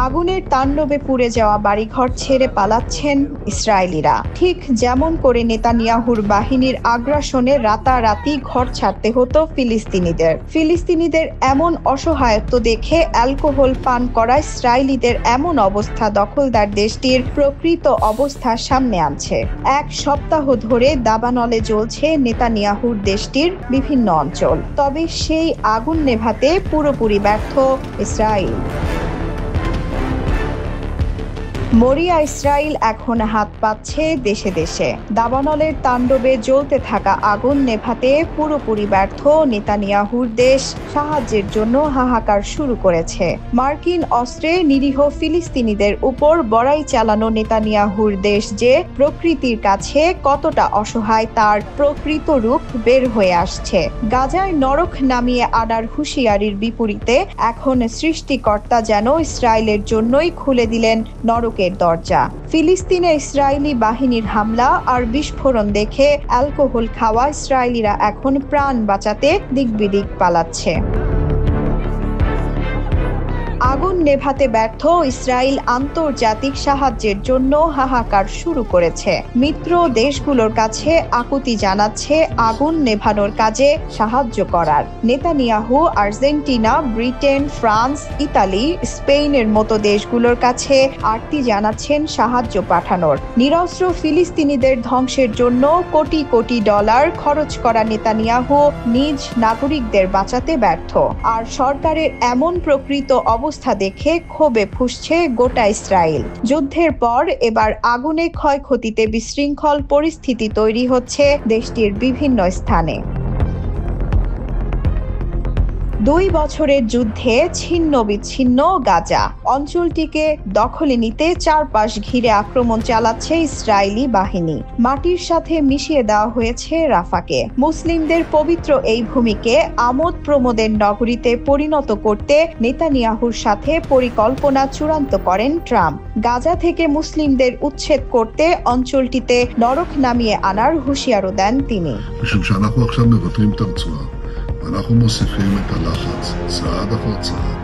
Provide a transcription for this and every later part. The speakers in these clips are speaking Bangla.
আগুনের তাণ্ডবে পুড়ে যাওয়া বাড়িঘর ছেড়ে পালাচ্ছেন ইসরায়েলিরা, ঠিক যেমন করে নেতানিয়াহুর বাহিনীর আগ্রাসনে রাতারাতি ঘর ছাড়তে হতো ফিলিস্তিনিদের এমন অসহায়ত্ব দেখে অ্যালকোহল পান করা ইসরায়েলিদের এমন অবস্থা দখলদার দেশটির প্রকৃত অবস্থা সামনে আনছে। এক সপ্তাহ ধরে দাবানলে জ্বলছে নেতানিয়াহুর দেশটির বিভিন্ন অঞ্চল, তবে সেই আগুন নেভাতে পুরোপুরি ব্যর্থ ইসরায়েল। মরিয়া ইসরায়েল এখন হাত পাচ্ছে দেশে দেশে। দাবানলের তাণ্ডবে জ্বলতে থাকা আগুন নেভাতে পুরোপুরি ব্যর্থ নেতানিয়াহুর দেশ সাহায্যের জন্য হাহাকার শুরু করেছে। মার্কিন অস্ত্রে নিরীহ ফিলিস্তিনিদের উপর বড়াই চালানো নেতানিয়াহুর দেশ যে প্রকৃতির কাছে কতটা অসহায় তার প্রকৃত রূপ বের হয়ে আসছে। গাজায় নরক নামিয়ে আনার হুঁশিয়ারির বিপরীতে এখন সৃষ্টিকর্তা যেন ইসরায়েলের জন্যই খুলে দিলেন নরক দরজা। ফিলিস্তিনে ইসরায়েলি বাহিনীর হামলা আর বিস্ফোরণ দেখে অ্যালকোহল খাওয়া ইসরায়েলিরা এখন প্রাণ বাঁচাতে দিকবিদিক পালাচ্ছে। আগুন নেভাতে ব্যর্থ ইসরায়েল আন্তর্জাতিক সাহায্যের জন্য হাহাকার শুরু করেছে। মিত্র দেশগুলোর কাছে আকুতি জানাচ্ছে আগুন নেভানোর কাজে সাহায্য করার। Netanyahu Argentina, Britain, France, Italy, স্পেনের মতো দেশগুলোর কাছে আর্তি জানাচ্ছেন সাহায্য পাঠানোর। নিরস্ত্র ফিলিস্তিনিদের ধ্বংসের জন্য কোটি কোটি ডলার খরচ করা নেতানিয়াহু নিজ নাগরিকদের বাঁচাতে ব্যর্থ। আর সরকারের এমন প্রকৃত অবস্থা দেখে ক্ষোভে ফুঁসছে গোটা ইসরায়েল। যুদ্ধের পর এবার আগুনে ক্ষয়ক্ষতিতে বিশৃঙ্খল পরিস্থিতি তৈরি হচ্ছে দেশটির বিভিন্ন স্থানে। 2 বছরের যুদ্ধে ছিন্ন বিচ্ছিন্ন গাজা অঞ্চলটিকে দখলে নিতে চারপাশ ঘিরে আক্রমণ চালাচ্ছে ইসরায়েলি বাহিনী। মাটির সাথে মিশিয়ে দেওয়া হয়েছে রাফাকে। মুসলিমদের পবিত্র এই ভূমিকে আমোদ প্রমোদের নগরীতে পরিণত করতে নেতানিয়াহুর সাথে পরিকল্পনা চূড়ান্ত করেন ট্রাম্প। গাজা থেকে মুসলিমদের উচ্ছেদ করতে অঞ্চলটিতে নরক নামিয়ে আনার হুঁশিয়ারও দেন তিনি। אנחנו מוסיפים את הלחץ, צעד אחר צעד.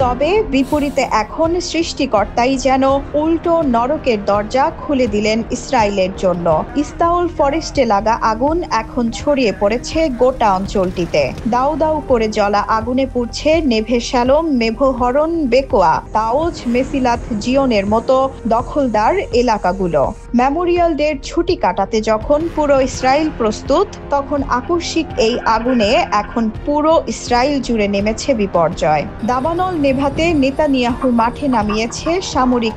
তবে বিপরীতে এখন সৃষ্টিকর্তাই যেন উল্টো নরকের দরজা খুলে দিলেন ইসরায়েলের জন্য। ইস্তাউল ফরেস্টে লাগা আগুন এখন ছড়িয়ে পড়েছে গোটা অঞ্চলটিতে। দাউ দাউ করে জ্বলা আগুনে পুড়ছে নেভে শ্যালোম, মেভোহরণ, বেকোয়া, তাওজ, মেসিলাত, জিওনের মতো দখলদার এলাকাগুলো। মেমোরিয়াল ডের ছুটি কাটাতে যখন পুরো ইসরায়েল প্রস্তুত, তখন আকস্মিক এই আগুনে এখন পুরো ইসরায়েল জুড়ে নেমেছে বিপর্যয়। দাবানল নেভাতে নেতানিয়াহু মাঠে নামিয়েছে সামরিক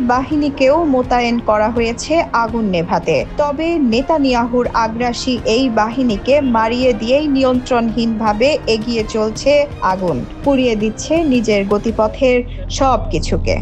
বাহিনীকেও মোতায়েন করা হয়েছে আগুন নেভাতে। তবে নেতানিয়াহুর আগ্রাসী এই বাহিনীকে মারিয়ে দিয়েই নিয়ন্ত্রণহীনভাবে এগিয়ে চলছে আগুন, পুড়িয়ে দিচ্ছে নিজের গতিপথের সবকিছুকে।